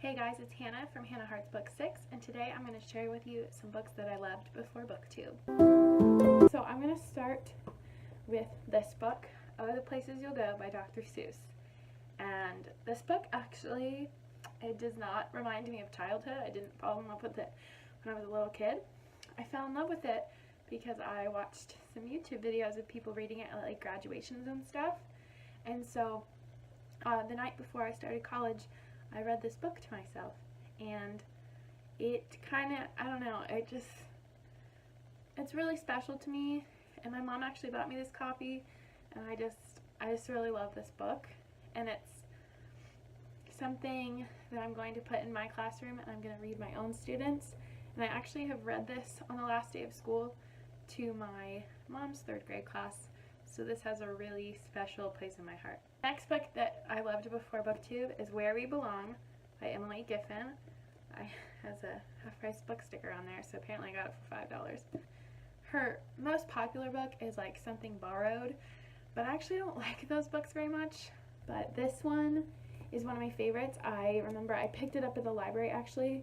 Hey guys, it's Hannah from Hannah Hearts Book 6, and today I'm going to share with you some books that I loved before Booktube. So I'm going to start with this book, Oh the Places You'll Go by Dr. Seuss. And this book actually, it does not remind me of childhood. I didn't fall in love with it when I was a little kid. I fell in love with it because I watched some YouTube videos of people reading it at like graduations and stuff. And so the night before I started college, I read this book to myself, and it kind of, I don't know, it's really special to me, and my mom actually bought me this copy, and I just really love this book, and it's something that I'm going to put in my classroom, and I'm going to read my own students, and I actually have read this on the last day of school to my mom's 3rd grade class, so this has a really special place in my heart. The next book that I loved before Booktube is Where We Belong by Emily Giffin. It has a half-price book sticker on there, so apparently I got it for $5. Her most popular book is like Something Borrowed, but I actually don't like those books very much. But this one is one of my favorites. I remember I picked it up at the library actually,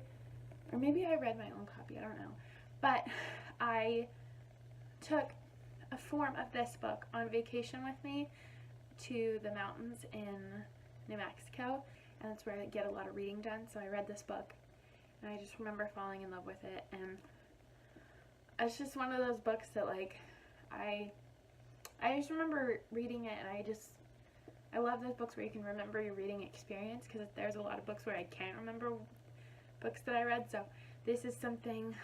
or maybe I read my own copy, I don't know. But I took a form of this book on vacation with me to the mountains in New Mexico, and that's where I get a lot of reading done. So I read this book, and I just remember falling in love with it, and it's just one of those books that like I just remember reading it, and I love those books where you can remember your reading experience, because there's a lot of books where I can't remember books that I read. So this is something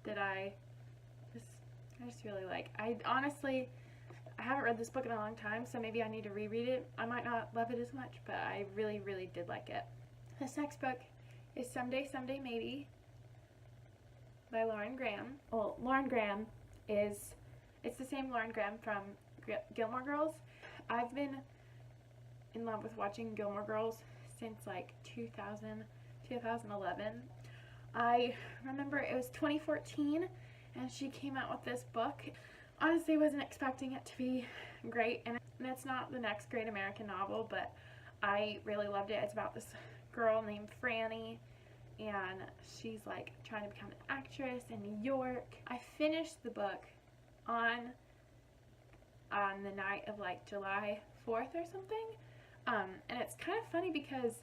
that I just really like. I haven't read this book in a long time, so maybe I need to reread it. I might not love it as much, but I really, really did like it. This next book is Someday, Someday Maybe by Lauren Graham. Well, Lauren Graham it's the same Lauren Graham from Gilmore Girls. I've been in love with watching Gilmore Girls since like 2011. I remember it was 2014 and she came out with this book. Honestly, wasn't expecting it to be great, and it's not the next great American novel, but I really loved it. It's about this girl named Franny, and she's like trying to become an actress in New York. I finished the book on the night of like July 4th or something, and it's kind of funny because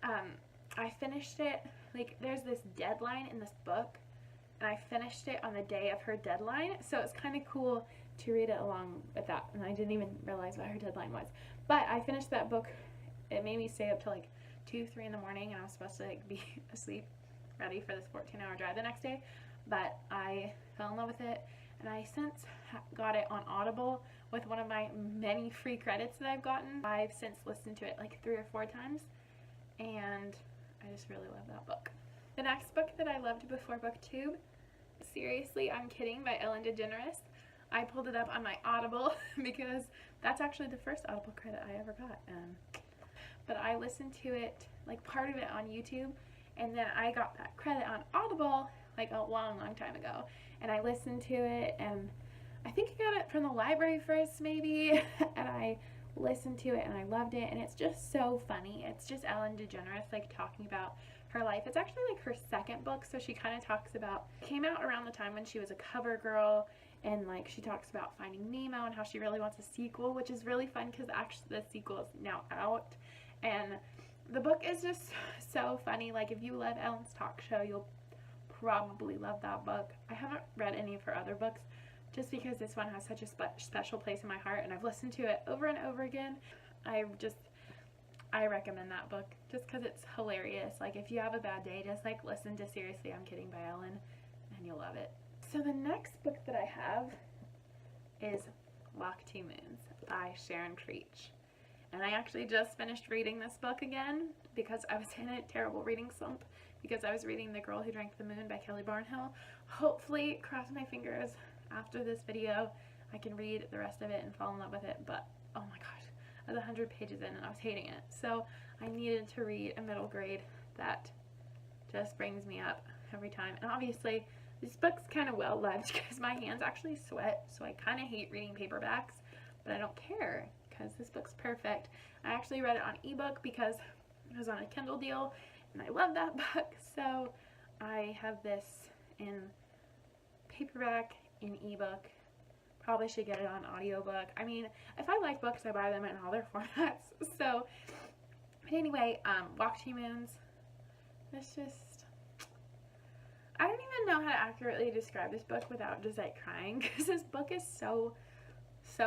I finished it, like there's this deadline in this book, and I finished it on the day of her deadline, so it's kind of cool to read it along with that, and I didn't even realize what her deadline was. But I finished that book. It made me stay up till like 2, 3 in the morning, and I was supposed to like be asleep ready for this 14-hour drive the next day, but I fell in love with it, and I since got it on Audible with one of my many free credits that I've gotten. I've since listened to it like 3 or 4 times, and I just really love that book. The next book that I loved before Booktube, Seriously, I'm Kidding by Ellen DeGeneres. I pulled it up on my Audible because that's actually the first Audible credit I ever got. But I listened to it, like part of it on YouTube, and then I got that credit on Audible like a long, long time ago. And I listened to it, and I think I got it from the library first maybe, and I listened to it and I loved it, and it's just so funny. It's just Ellen DeGeneres like talking about her life. It's actually like her 2nd book, so she kind of talks about, it came out around the time when she was a cover girl, and like she talks about Finding Nemo and how she really wants a sequel, which is really fun because actually the sequel is now out, and the book is just so funny. Like if you love Ellen's talk show, you'll probably love that book. I haven't read any of her other books just because this one has such a special place in my heart, and I've listened to it over and over again. I recommend that book just because it's hilarious. Like if you have a bad day, just like listen to Seriously, I'm Kidding by Ellen, and you'll love it. So the next book that I have is Walk 2 Moons by Sharon Creech. And I actually just finished reading this book again because I was in a terrible reading slump because I was reading The Girl Who Drank the Moon by Kelly Barnhill. Hopefully, cross my fingers, after this video I can read the rest of it and fall in love with it, but oh my gosh, I was 100 pages in and I was hating it. So I needed to read a middle grade that just brings me up every time. And obviously this book's kind of well loved because my hands actually sweat, so I kind of hate reading paperbacks, but I don't care because this book's perfect. I actually read it on ebook because it was on a Kindle deal, and I love that book. So I have this in paperback, in ebook. Probably should get it on audiobook. I mean, if I like books, I buy them in all their formats. So, but anyway, Walk to Moons. It's just, I don't even know how to accurately describe this book without just like crying, because this book is so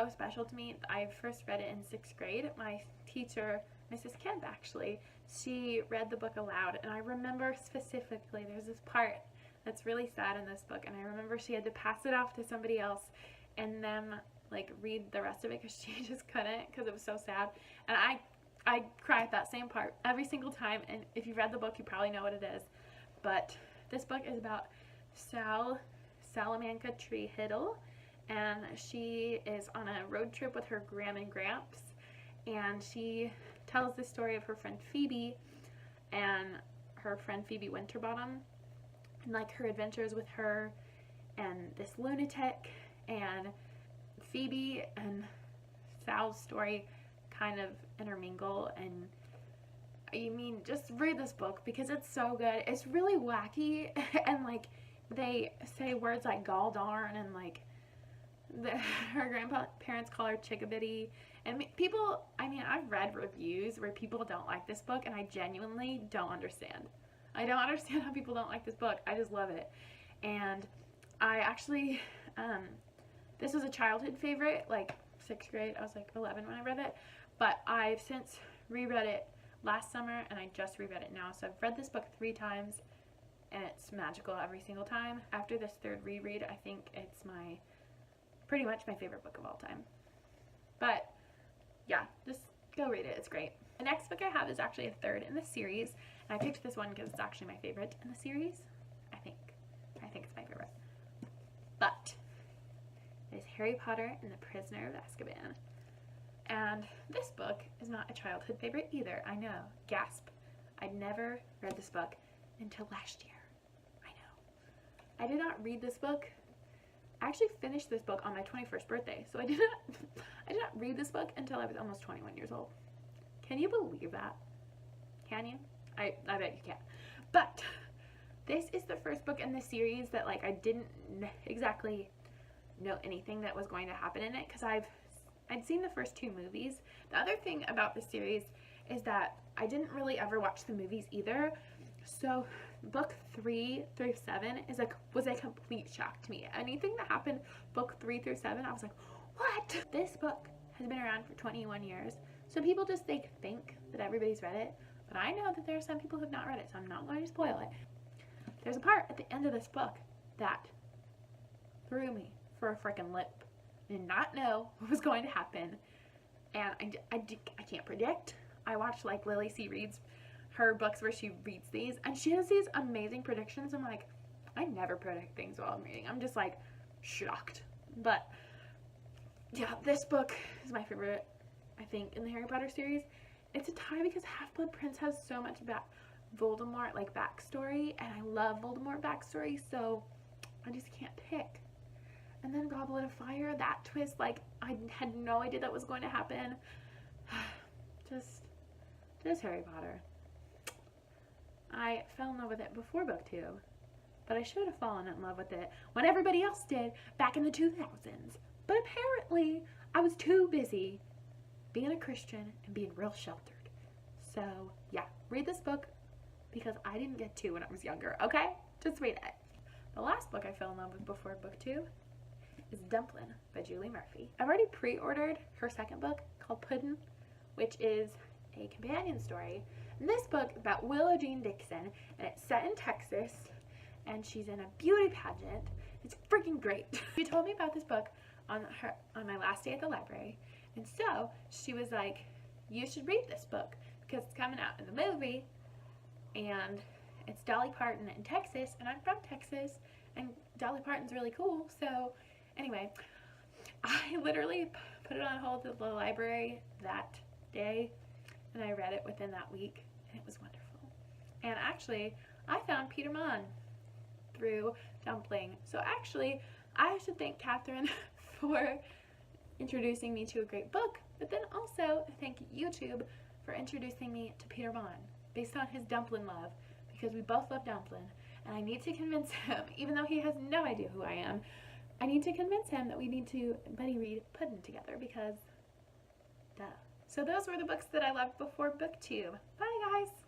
special to me. I first read it in 6th grade. My teacher, Mrs. Kemp, actually, she read the book aloud, and I remember specifically there's this part that's really sad in this book, and I remember she had to pass it off to somebody else and then like read the rest of it because she just couldn't, because it was so sad. And I cry at that same part every single time, and if you've read the book you probably know what it is. But this book is about Salamanca Tree Hiddle, and she is on a road trip with her Gram and Gramps, and she tells the story of her friend Phoebe and her friend Phoebe Winterbottom, and like her adventures with her and this lunatic. And Phoebe and Sal's story kind of intermingle, and I mean, just read this book because it's so good. It's really wacky, and like they say words like gall darn, and like her grandparents call her chickabiddy. And people, I mean, I've read reviews where people don't like this book, and I genuinely don't understand. I don't understand how people don't like this book. I just love it. And I actually, this was a childhood favorite, like 6th grade. I was like 11 when I read it. But I've since reread it last summer, and I just reread it now. So I've read this book 3 times, and it's magical every single time. After this 3rd reread, I think it's pretty much my favorite book of all time. But yeah, just go read it. It's great. The next book I have is actually a 3rd in the series, and I picked this one because it's actually my favorite in the series. I think it's my favorite. But it is Harry Potter and the Prisoner of Azkaban. And this book is not a childhood favorite either. I know. Gasp. I'd never read this book until last year. I know. I did not read this book. I actually finished this book on my 21st birthday. So I did not read this book until I was almost 21 years old. Can you believe that? Can you? I bet you can. But this is the first book in the series that like I didn't exactly know anything that was going to happen in it, because I'd seen the first 2 movies. The other thing about this series is that I didn't really ever watch the movies either. So book 3 through 7 was a complete shock to me. Anything that happened book 3 through 7, I was like, what? This book has been around for 21 years. So people just think that everybody's read it. But I know that there are some people who have not read it, so I'm not going to spoil it. There's a part at the end of this book that threw me for a freaking loop. I did not know what was going to happen, and I can't predict. I watched like Lily C. Reed's her books where she reads these, and she has these amazing predictions. I'm like, I never predict things while I'm reading. I'm just like shocked. But yeah, this book is my favorite, I think, in the Harry Potter series. It's a tie because Half-Blood Prince has so much about Voldemort like backstory, and I love Voldemort backstory, so I just can't pick. And then Goblet of Fire, that twist, like I had no idea that was going to happen. just Harry Potter. I fell in love with it before book 2, but I should have fallen in love with it when everybody else did back in the 2000s. But apparently I was too busy being a Christian and being real sheltered. So yeah, read this book because I didn't get to when I was younger, okay? Just read it. The last book I fell in love with before book 2 is Dumplin by Julie Murphy. I've already pre-ordered her 2nd book called Puddin', which is a companion story. And this book is about Willow Jean Dixon, and it's set in Texas, and she's in a beauty pageant. It's freaking great. She told me about this book on my last day at the library, and so she was like, you should read this book because it's coming out in the movie, and it's Dolly Parton in Texas, and I'm from Texas, and Dolly Parton's really cool. So anyway, I literally put it on hold at the library that day, and I read it within that week, and it was wonderful. And actually, I found Peter Monn through Dumplin. So actually, I should thank Catherine for introducing me to a great book, but then also thank YouTube for introducing me to Peter Monn. based on his Dumplin love, because we both love Dumplin, and I need to convince him, even though he has no idea who I am, I need to convince him that we need to buddy read Puddin' together, because duh. So those were the books that I loved before Booktube. Bye guys!